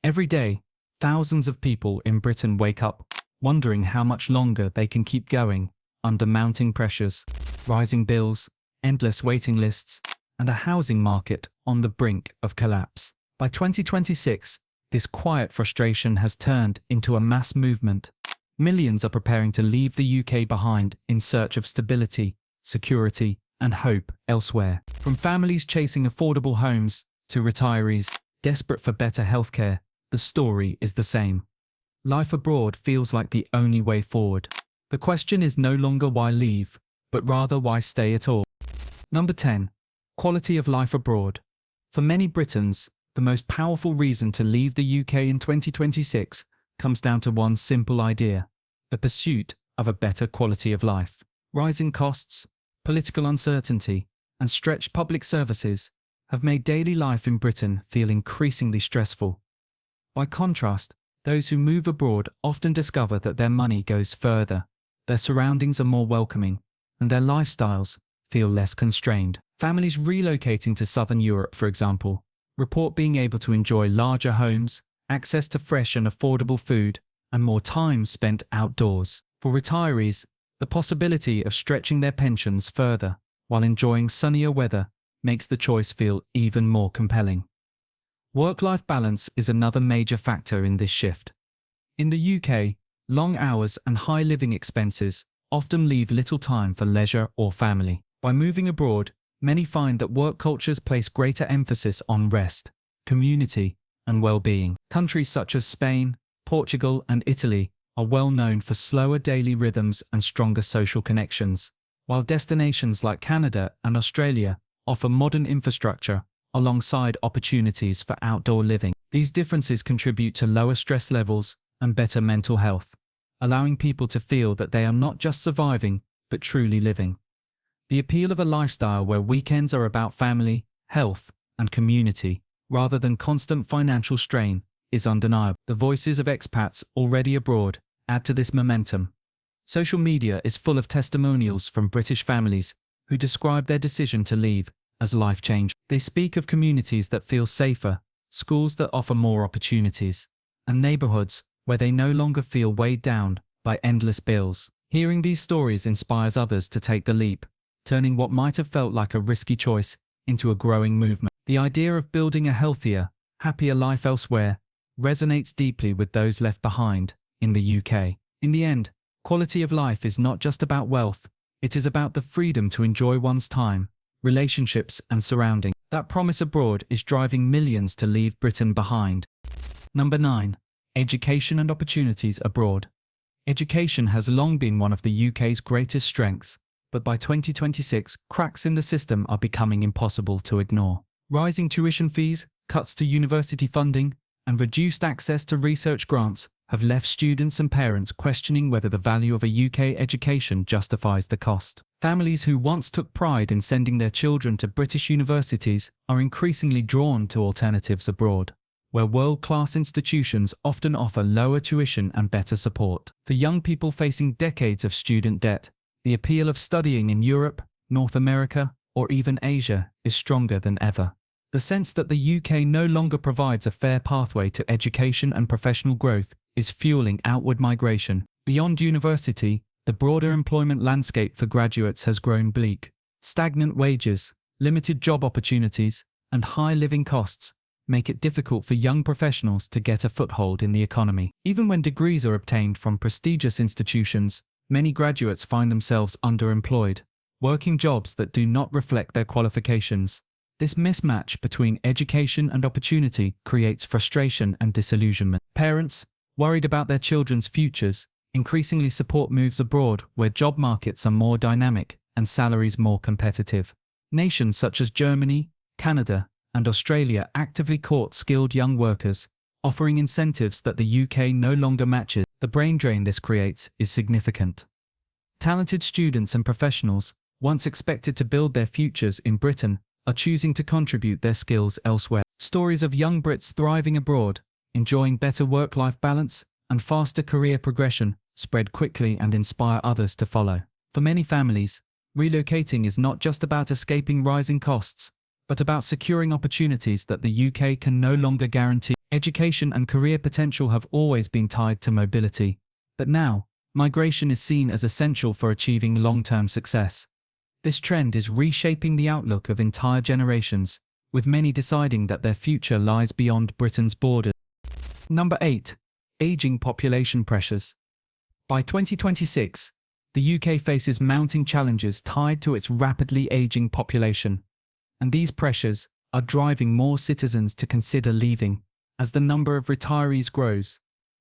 Every day, thousands of people in Britain wake up wondering how much longer they can keep going under mounting pressures, rising bills, endless waiting lists, and a housing market on the brink of collapse. By 2026, this quiet frustration has turned into a mass movement. Millions are preparing to leave the UK behind in search of stability, security, and hope elsewhere. From families chasing affordable homes to retirees desperate for better healthcare, the story is the same. Life abroad feels like the only way forward. The question is no longer why leave, but rather why stay at all. Number 10. Quality of life abroad. For many Britons, the most powerful reason to leave the UK in 2026 comes down to one simple idea: the pursuit of a better quality of life. Rising costs, political uncertainty, and stretched public services have made daily life in Britain feel increasingly stressful. By contrast, those who move abroad often discover that their money goes further, their surroundings are more welcoming, and their lifestyles feel less constrained. Families relocating to southern Europe, for example, report being able to enjoy larger homes, access to fresh and affordable food, and more time spent outdoors. For retirees, the possibility of stretching their pensions further while enjoying sunnier weather makes the choice feel even more compelling. Work-life balance is another major factor in this shift. In the UK, long hours and high living expenses often leave little time for leisure or family. By moving abroad, many find that work cultures place greater emphasis on rest, community, and well-being. Countries such as Spain, Portugal, and Italy are well known for slower daily rhythms and stronger social connections, while destinations like Canada and Australia offer modern infrastructure alongside opportunities for outdoor living. These differences contribute to lower stress levels and better mental health, allowing people to feel that they are not just surviving, but truly living. The appeal of a lifestyle where weekends are about family, health, and community, rather than constant financial strain, is undeniable. The voices of expats already abroad add to this momentum. Social media is full of testimonials from British families who describe their decision to leave as life-changing. They speak of communities that feel safer, schools that offer more opportunities, and neighborhoods where they no longer feel weighed down by endless bills. Hearing these stories inspires others to take the leap, turning what might have felt like a risky choice into a growing movement. The idea of building a healthier, happier life elsewhere resonates deeply with those left behind in the UK. In the end, quality of life is not just about wealth, it is about the freedom to enjoy one's time, relationships, and surroundings. That promise abroad is driving millions to leave Britain behind. Number 9. Education and opportunities abroad. Education has long been one of the UK's greatest strengths, but by 2026, cracks in the system are becoming impossible to ignore. Rising tuition fees, cuts to university funding, and reduced access to research grants have left students and parents questioning whether the value of a UK education justifies the cost. Families who once took pride in sending their children to British universities are increasingly drawn to alternatives abroad, where world-class institutions often offer lower tuition and better support. For young people facing decades of student debt, the appeal of studying in Europe, North America, or even Asia is stronger than ever. The sense that the UK no longer provides a fair pathway to education and professional growth is fueling outward migration. Beyond university, the broader employment landscape for graduates has grown bleak. Stagnant wages, limited job opportunities, and high living costs make it difficult for young professionals to get a foothold in the economy. Even when degrees are obtained from prestigious institutions, many graduates find themselves underemployed, working jobs that do not reflect their qualifications. This mismatch between education and opportunity creates frustration and disillusionment. Parents, worried about their children's futures, increasingly support moves abroad where job markets are more dynamic and salaries more competitive. Nations such as Germany, Canada, and Australia actively court skilled young workers, offering incentives that the UK no longer matches. The brain drain this creates is significant. Talented students and professionals, once expected to build their futures in Britain, are choosing to contribute their skills elsewhere. Stories of young Brits thriving abroad, enjoying better work-life balance and faster career progression, spread quickly and inspire others to follow. For many families, relocating is not just about escaping rising costs, but about securing opportunities that the UK can no longer guarantee. Education and career potential have always been tied to mobility, but now, migration is seen as essential for achieving long-term success. This trend is reshaping the outlook of entire generations, with many deciding that their future lies beyond Britain's borders. Number 8. Aging population pressures. By 2026, the UK faces mounting challenges tied to its rapidly aging population, and these pressures are driving more citizens to consider leaving. As the number of retirees grows,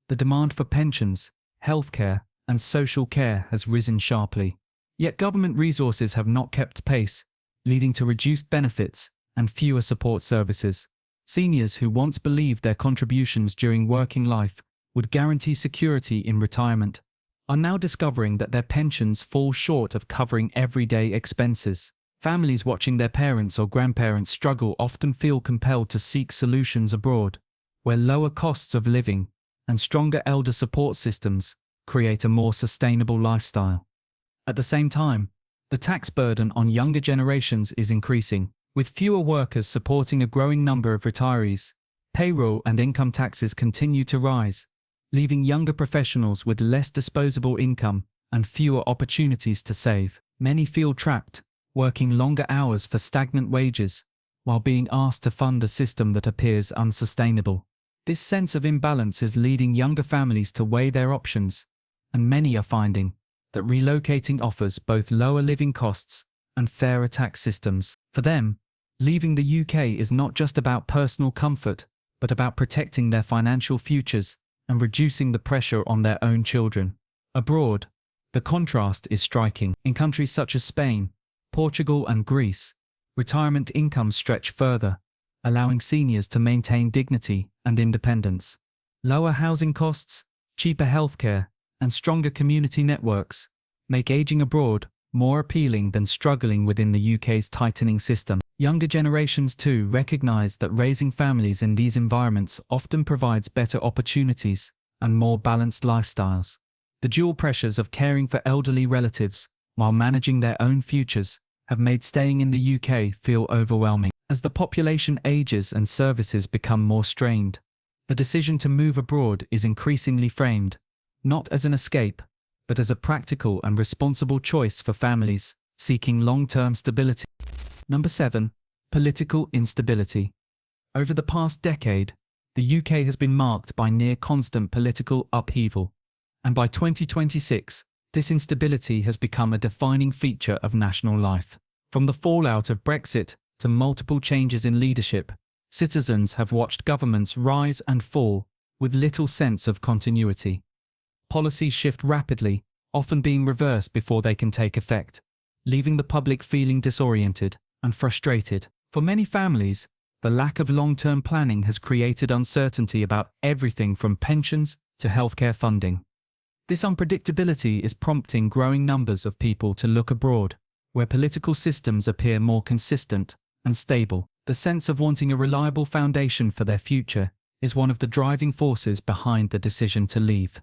the demand for pensions, healthcare, and social care has risen sharply. Yet government resources have not kept pace, leading to reduced benefits and fewer support services. Seniors who once believed their contributions during working life would guarantee security in retirement are now discovering that their pensions fall short of covering everyday expenses. Families watching their parents or grandparents struggle often feel compelled to seek solutions abroad, where lower costs of living and stronger elder support systems create a more sustainable lifestyle. At the same time, the tax burden on younger generations is increasing, with fewer workers supporting a growing number of retirees. Payroll and income taxes continue to rise, leaving younger professionals with less disposable income and fewer opportunities to save. Many feel trapped, working longer hours for stagnant wages, while being asked to fund a system that appears unsustainable. This sense of imbalance is leading younger families to weigh their options, and many are finding that relocating offers both lower living costs and fairer tax systems. For them, leaving the UK is not just about personal comfort, but about protecting their financial futures and reducing the pressure on their own children. Abroad, the contrast is striking. In countries such as Spain, Portugal, and Greece, retirement incomes stretch further, allowing seniors to maintain dignity and independence. Lower housing costs, cheaper healthcare, and stronger community networks make aging abroad more appealing than struggling within the UK's tightening system. Younger generations too recognise that raising families in these environments often provides better opportunities and more balanced lifestyles. The dual pressures of caring for elderly relatives while managing their own futures have made staying in the UK feel overwhelming. As the population ages and services become more strained, the decision to move abroad is increasingly framed, not as an escape, but as a practical and responsible choice for families seeking long-term stability. Number 7. Political instability. Over the past decade, the UK has been marked by near-constant political upheaval, and by 2026, this instability has become a defining feature of national life. From the fallout of Brexit to multiple changes in leadership, citizens have watched governments rise and fall with little sense of continuity. Policies shift rapidly, often being reversed before they can take effect, leaving the public feeling disoriented and frustrated. For many families, the lack of long-term planning has created uncertainty about everything from pensions to healthcare funding. This unpredictability is prompting growing numbers of people to look abroad, where political systems appear more consistent and stable. The sense of wanting a reliable foundation for their future is one of the driving forces behind the decision to leave.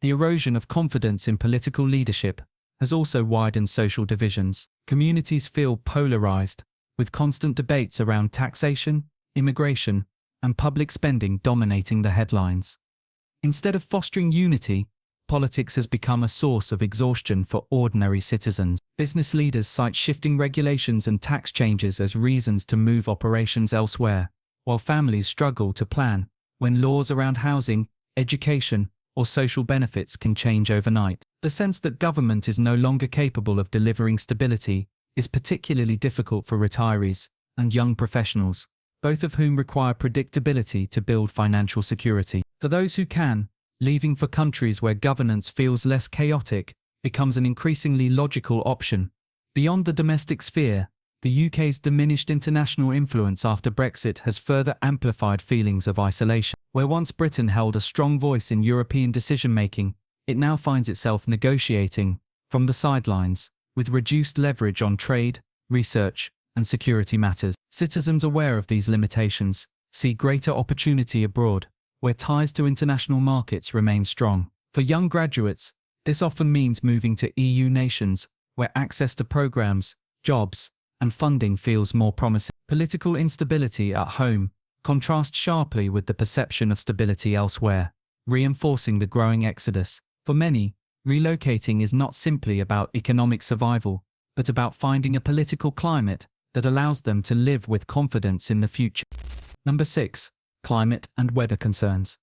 The erosion of confidence in political leadership has also widened social divisions. Communities feel polarized, with constant debates around taxation, immigration, and public spending dominating the headlines. Instead of fostering unity, politics has become a source of exhaustion for ordinary citizens. Business leaders cite shifting regulations and tax changes as reasons to move operations elsewhere, while families struggle to plan when laws around housing, education, or social benefits can change overnight. The sense that government is no longer capable of delivering stability is particularly difficult for retirees and young professionals, both of whom require predictability to build financial security. For those who can, leaving for countries where governance feels less chaotic becomes an increasingly logical option. Beyond the domestic sphere, the UK's diminished international influence after Brexit has further amplified feelings of isolation. Where once Britain held a strong voice in European decision-making, it now finds itself negotiating from the sidelines, with reduced leverage on trade, research, and security matters. Citizens aware of these limitations see greater opportunity abroad, where ties to international markets remain strong. For young graduates, this often means moving to EU nations, where access to programs, jobs, and funding feels more promising. Political instability at home contrasts sharply with the perception of stability elsewhere, reinforcing the growing exodus. For many, relocating is not simply about economic survival, but about finding a political climate that allows them to live with confidence in the future. Number 6. Climate and weather concerns.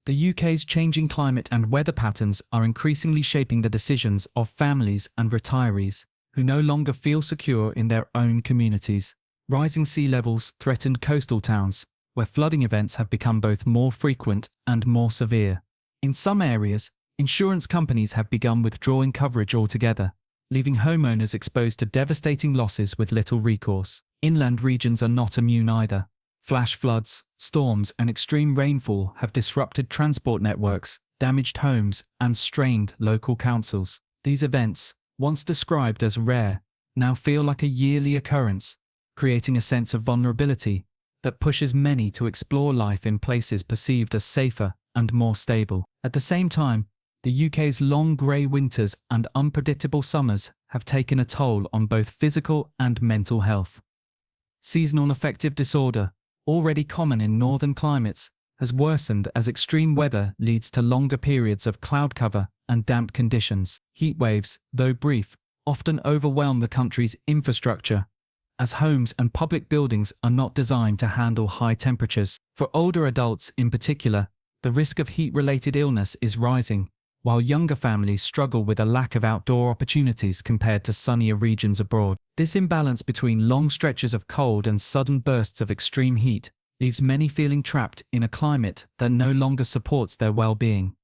The UK's changing climate and weather patterns are increasingly shaping the decisions of families and retirees who no longer feel secure in their own communities. Rising sea levels threaten coastal towns, where flooding events have become both more frequent and more severe. In some areas, insurance companies have begun withdrawing coverage altogether, leaving homeowners exposed to devastating losses with little recourse. Inland regions are not immune either. Flash floods, storms, and extreme rainfall have disrupted transport networks, damaged homes, and strained local councils. These events, once described as rare, now feel like a yearly occurrence, creating a sense of vulnerability that pushes many to explore life in places perceived as safer and more stable. At the same time, the UK's long grey winters and unpredictable summers have taken a toll on both physical and mental health. Seasonal affective disorder, already common in northern climates, has worsened as extreme weather leads to longer periods of cloud cover and damp conditions. Heat waves, though brief, often overwhelm the country's infrastructure, as homes and public buildings are not designed to handle high temperatures. For older adults in particular, the risk of heat-related illness is rising, while younger families struggle with a lack of outdoor opportunities compared to sunnier regions abroad. This imbalance between long stretches of cold and sudden bursts of extreme heat leaves many feeling trapped in a climate that no longer supports their well-being.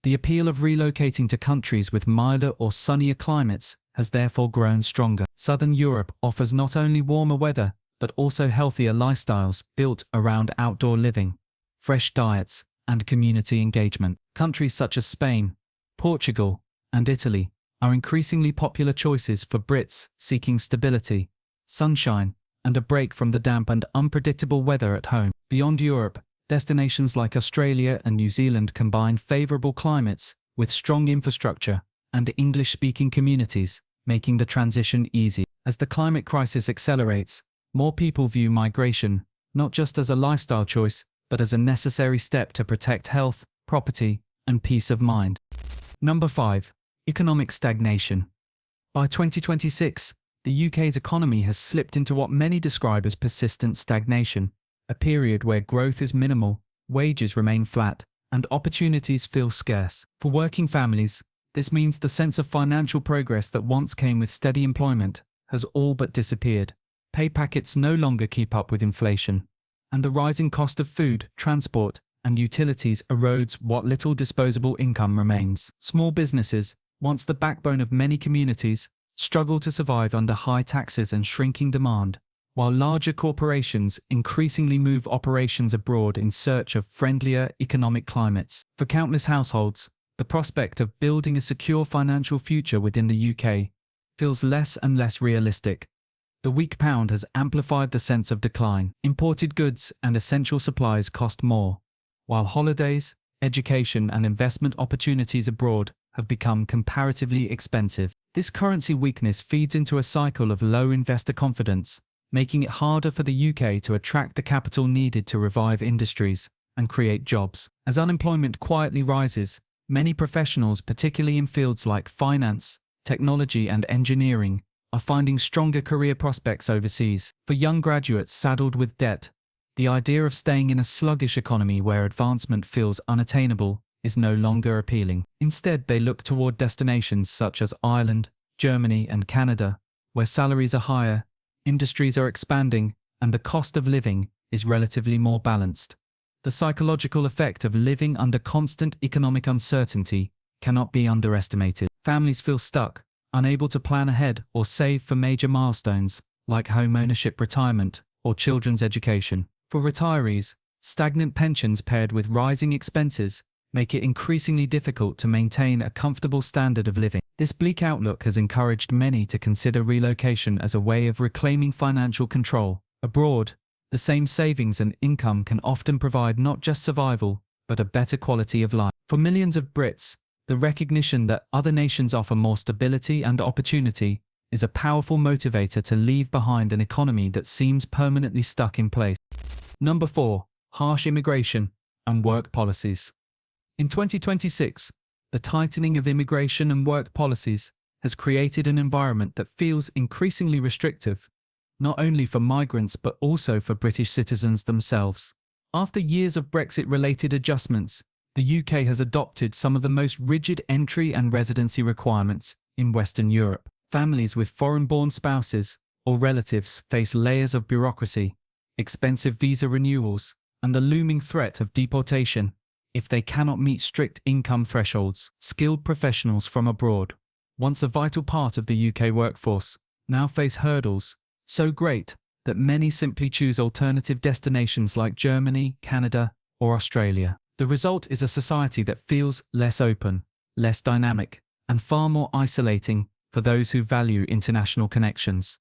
The appeal of relocating to countries with milder or sunnier climates has therefore grown stronger. Southern Europe offers not only warmer weather, but also healthier lifestyles built around outdoor living, fresh diets, and community engagement. Countries such as Spain, Portugal, and Italy are increasingly popular choices for Brits seeking stability, sunshine, and a break from the damp and unpredictable weather at home. Beyond Europe, destinations like Australia and New Zealand combine favourable climates with strong infrastructure and English-speaking communities, making the transition easy. As the climate crisis accelerates, more people view migration not just as a lifestyle choice, but as a necessary step to protect health, property, and peace of mind. Number 5. Economic stagnation. By 2026, the UK's economy has slipped into what many describe as persistent stagnation, a period where growth is minimal, wages remain flat, and opportunities feel scarce. For working families, this means the sense of financial progress that once came with steady employment has all but disappeared. Pay packets no longer keep up with inflation, and the rising cost of food, transport, and utilities erodes what little disposable income remains. Small businesses, once the backbone of many communities, struggle to survive under high taxes and shrinking demand, while larger corporations increasingly move operations abroad in search of friendlier economic climates. For countless households, the prospect of building a secure financial future within the UK feels less and less realistic. The weak pound has amplified the sense of decline. Imported goods and essential supplies cost more, while holidays, education, and investment opportunities abroad have become comparatively expensive. This currency weakness feeds into a cycle of low investor confidence, making it harder for the UK to attract the capital needed to revive industries and create jobs. As unemployment quietly rises, many professionals, particularly in fields like finance, technology, and engineering, are finding stronger career prospects overseas. For young graduates saddled with debt, the idea of staying in a sluggish economy where advancement feels unattainable is no longer appealing. Instead, they look toward destinations such as Ireland, Germany, and Canada, where salaries are higher, industries are expanding, and the cost of living is relatively more balanced. The psychological effect of living under constant economic uncertainty cannot be underestimated. Families feel stuck, unable to plan ahead or save for major milestones like home ownership, retirement, or children's education. For retirees, stagnant pensions paired with rising expenses make it increasingly difficult to maintain a comfortable standard of living. This bleak outlook has encouraged many to consider relocation as a way of reclaiming financial control. Abroad, the same savings and income can often provide not just survival, but a better quality of life. For millions of Brits, the recognition that other nations offer more stability and opportunity is a powerful motivator to leave behind an economy that seems permanently stuck in place. Number 4. Harsh immigration and work policies. In 2026, the tightening of immigration and work policies has created an environment that feels increasingly restrictive, not only for migrants but also for British citizens themselves. After years of Brexit-related adjustments, the UK has adopted some of the most rigid entry and residency requirements in Western Europe. Families with foreign-born spouses or relatives face layers of bureaucracy, expensive visa renewals, and the looming threat of deportation if they cannot meet strict income thresholds. Skilled professionals from abroad, once a vital part of the UK workforce, now face hurdles so great that many simply choose alternative destinations like Germany, Canada, or Australia. The result is a society that feels less open, less dynamic, and far more isolating for those who value international connections.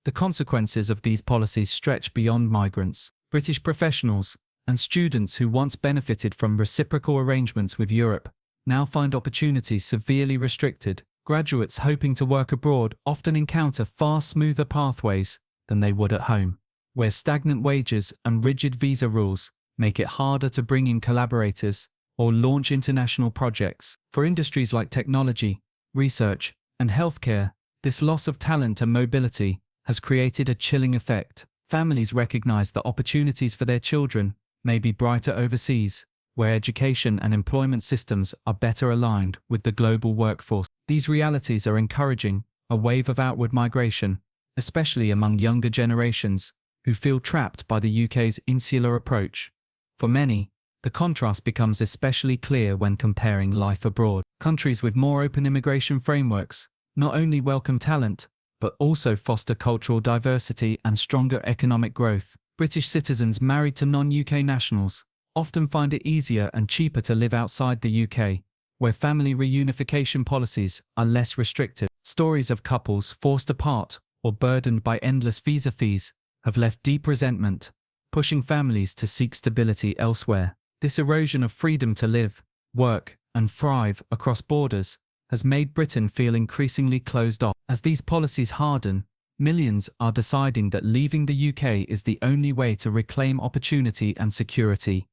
The consequences of these policies stretch beyond migrants. British professionals and students who once benefited from reciprocal arrangements with Europe now find opportunities severely restricted. Graduates hoping to work abroad often encounter far smoother pathways than they would at home, where stagnant wages and rigid visa rules make it harder to bring in collaborators or launch international projects. For industries like technology, research, and healthcare, this loss of talent and mobility has created a chilling effect. Families recognize that opportunities for their children may be brighter overseas, where education and employment systems are better aligned with the global workforce. These realities are encouraging a wave of outward migration, especially among younger generations who feel trapped by the UK's insular approach. For many, the contrast becomes especially clear when comparing life abroad. Countries with more open immigration frameworks not only welcome talent, but also foster cultural diversity and stronger economic growth. British citizens married to non-UK nationals often find it easier and cheaper to live outside the UK, where family reunification policies are less restrictive. Stories of couples forced apart or burdened by endless visa fees have left deep resentment, pushing families to seek stability elsewhere. This erosion of freedom to live, work, and thrive across borders has made Britain feel increasingly closed off. As these policies harden, millions are deciding that leaving the UK is the only way to reclaim opportunity and security.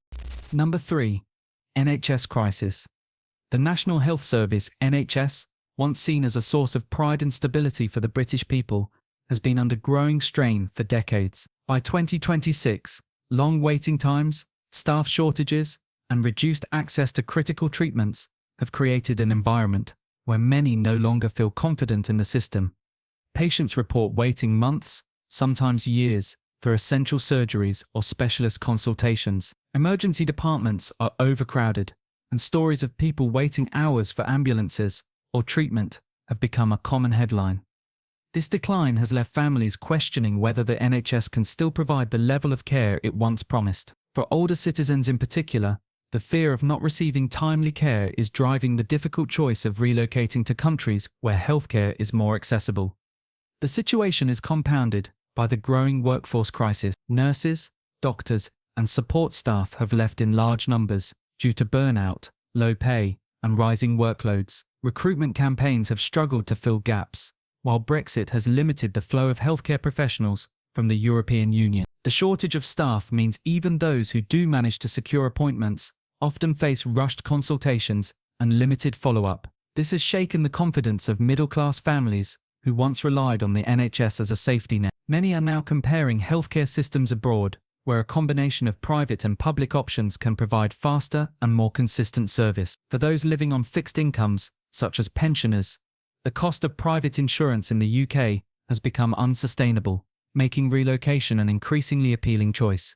Number 3. NHS crisis. The National Health Service (NHS), once seen as a source of pride and stability for the British people, has been under growing strain for decades. By 2026, long waiting times, staff shortages, and reduced access to critical treatments have created an environment where many no longer feel confident in the system. Patients report waiting months, sometimes years, for essential surgeries or specialist consultations. Emergency departments are overcrowded, and stories of people waiting hours for ambulances or treatment have become a common headline. This decline has left families questioning whether the NHS can still provide the level of care it once promised. For older citizens in particular, the fear of not receiving timely care is driving the difficult choice of relocating to countries where healthcare is more accessible. The situation is compounded by the growing workforce crisis. Nurses, doctors, and support staff have left in large numbers due to burnout, low pay, and rising workloads. Recruitment campaigns have struggled to fill gaps, while Brexit has limited the flow of healthcare professionals from the European Union. The shortage of staff means even those who do manage to secure appointments often face rushed consultations and limited follow-up. This has shaken the confidence of middle-class families who once relied on the NHS as a safety net. Many are now comparing healthcare systems abroad, where a combination of private and public options can provide faster and more consistent service. For those living on fixed incomes, such as pensioners, the cost of private insurance in the UK has become unsustainable, making relocation an increasingly appealing choice.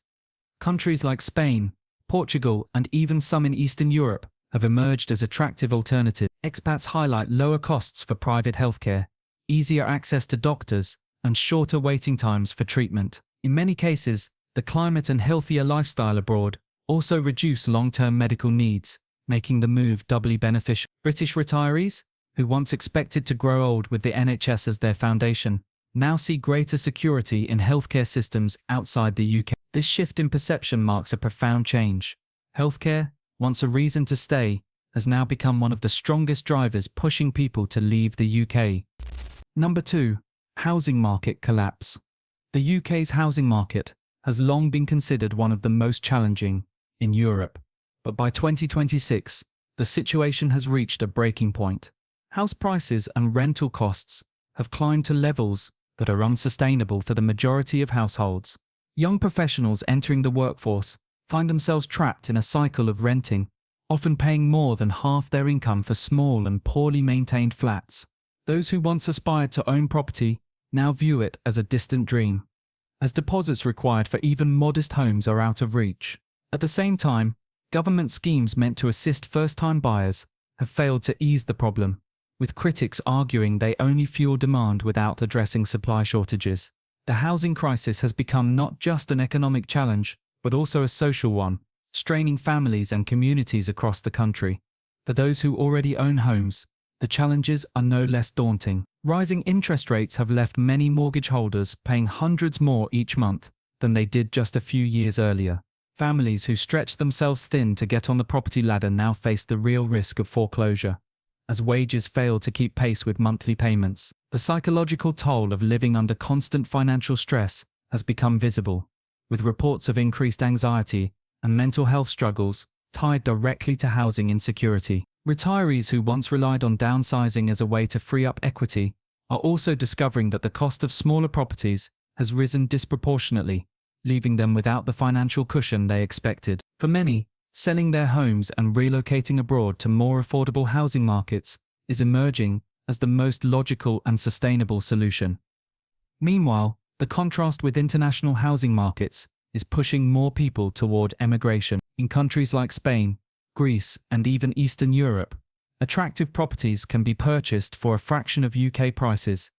Countries like Spain, Portugal, and even some in Eastern Europe have emerged as attractive alternatives. Expats highlight lower costs for private healthcare, easier access to doctors, and shorter waiting times for treatment. In many cases, the climate and healthier lifestyle abroad also reduce long-term medical needs, making the move doubly beneficial. British retirees, who once expected to grow old with the NHS as their foundation, now see greater security in healthcare systems outside the UK. This shift in perception marks a profound change. Healthcare, once a reason to stay, has now become one of the strongest drivers pushing people to leave the UK. Number 2. Housing market collapse. The UK's housing market has long been considered one of the most challenging in Europe. But by 2026, the situation has reached a breaking point. House prices and rental costs have climbed to levels that are unsustainable for the majority of households. Young professionals entering the workforce find themselves trapped in a cycle of renting, often paying more than half their income for small and poorly maintained flats. Those who once aspired to own property now view it as a distant dream, as deposits required for even modest homes are out of reach. At the same time, government schemes meant to assist first-time buyers have failed to ease the problem, with critics arguing they only fuel demand without addressing supply shortages. The housing crisis has become not just an economic challenge, but also a social one, straining families and communities across the country. For those who already own homes, the challenges are no less daunting. Rising interest rates have left many mortgage holders paying hundreds more each month than they did just a few years earlier. Families who stretched themselves thin to get on the property ladder now face the real risk of foreclosure, as wages fail to keep pace with monthly payments. The psychological toll of living under constant financial stress has become visible, with reports of increased anxiety and mental health struggles tied directly to housing insecurity. Retirees who once relied on downsizing as a way to free up equity are also discovering that the cost of smaller properties has risen disproportionately, leaving them without the financial cushion they expected. For many, selling their homes and relocating abroad to more affordable housing markets is emerging as the most logical and sustainable solution. Meanwhile, the contrast with international housing markets is pushing more people toward emigration. In countries like Spain, Greece, and even Eastern Europe, attractive properties can be purchased for a fraction of UK prices.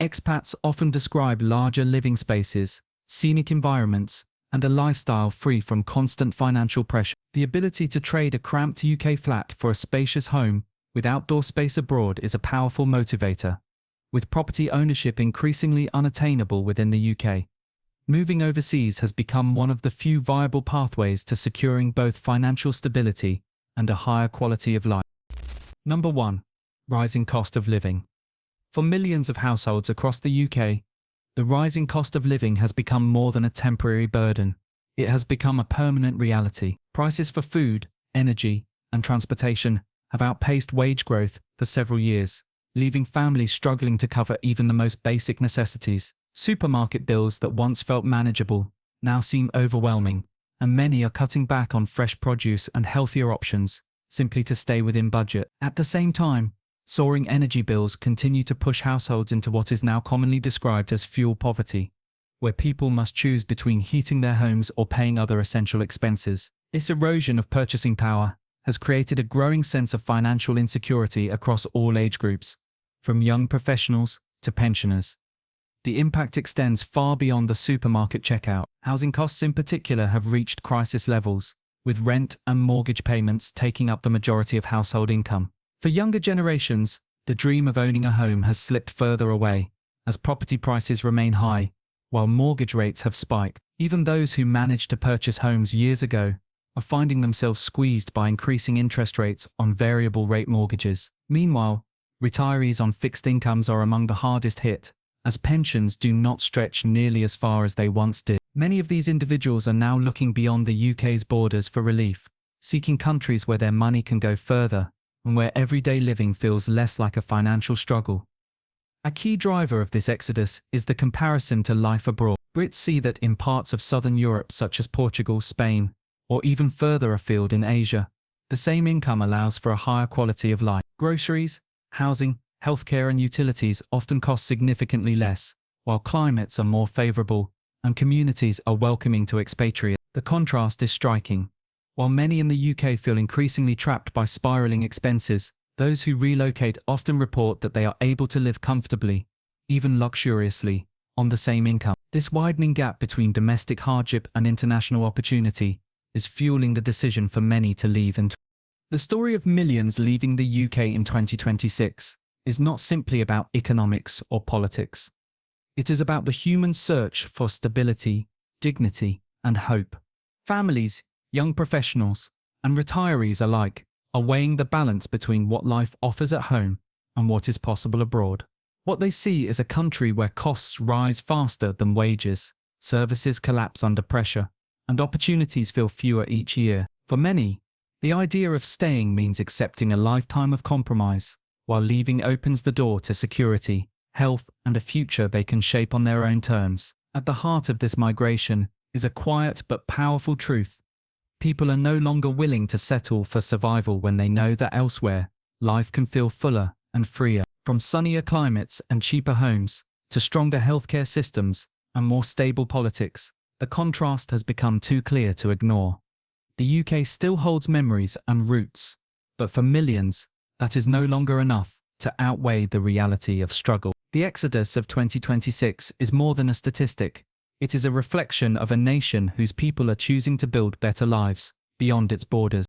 Expats often describe larger living spaces, scenic environments, and a lifestyle free from constant financial pressure. The ability to trade a cramped UK flat for a spacious home with outdoor space abroad is a powerful motivator, with property ownership increasingly unattainable within the UK. Moving overseas has become one of the few viable pathways to securing both financial stability and a higher quality of life. Number 1. Rising cost of living. For millions of households across the UK, the rising cost of living has become more than a temporary burden. It has become a permanent reality. Prices for food, energy, and transportation have outpaced wage growth for several years, leaving families struggling to cover even the most basic necessities. Supermarket bills that once felt manageable now seem overwhelming, and many are cutting back on fresh produce and healthier options simply to stay within budget. At the same time, soaring energy bills continue to push households into what is now commonly described as fuel poverty, where people must choose between heating their homes or paying other essential expenses. This erosion of purchasing power has created a growing sense of financial insecurity across all age groups, from young professionals to pensioners. The impact extends far beyond the supermarket checkout. Housing costs in particular have reached crisis levels, with rent and mortgage payments taking up the majority of household income. For younger generations, the dream of owning a home has slipped further away, as property prices remain high, while mortgage rates have spiked. Even those who managed to purchase homes years ago are finding themselves squeezed by increasing interest rates on variable rate mortgages. Meanwhile, retirees on fixed incomes are among the hardest hit, as pensions do not stretch nearly as far as they once did. Many of these individuals are now looking beyond the UK's borders for relief, seeking countries where their money can go further and where everyday living feels less like a financial struggle. A key driver of this exodus is the comparison to life abroad. Brits see that in parts of southern Europe such as Portugal, Spain, or even further afield in Asia, the same income allows for a higher quality of life. Groceries, housing, healthcare and utilities often cost significantly less, while climates are more favourable and communities are welcoming to expatriates. The contrast is striking. While many in the UK feel increasingly trapped by spiralling expenses, those who relocate often report that they are able to live comfortably, even luxuriously, on the same income. This widening gap between domestic hardship and international opportunity is fueling the decision for many to leave. The story of millions leaving the UK in 2026 is not simply about economics or politics. It is about the human search for stability, dignity, and hope. Families, young professionals, and retirees alike are weighing the balance between what life offers at home and what is possible abroad. What they see is a country where costs rise faster than wages, services collapse under pressure, and opportunities feel fewer each year. For many, the idea of staying means accepting a lifetime of compromise, while leaving opens the door to security, health, and a future they can shape on their own terms. At the heart of this migration is a quiet but powerful truth. People are no longer willing to settle for survival when they know that elsewhere, life can feel fuller and freer. From sunnier climates and cheaper homes, to stronger healthcare systems and more stable politics, the contrast has become too clear to ignore. The UK still holds memories and roots, but for millions, that is no longer enough to outweigh the reality of struggle. The exodus of 2026 is more than a statistic. It is a reflection of a nation whose people are choosing to build better lives beyond its borders.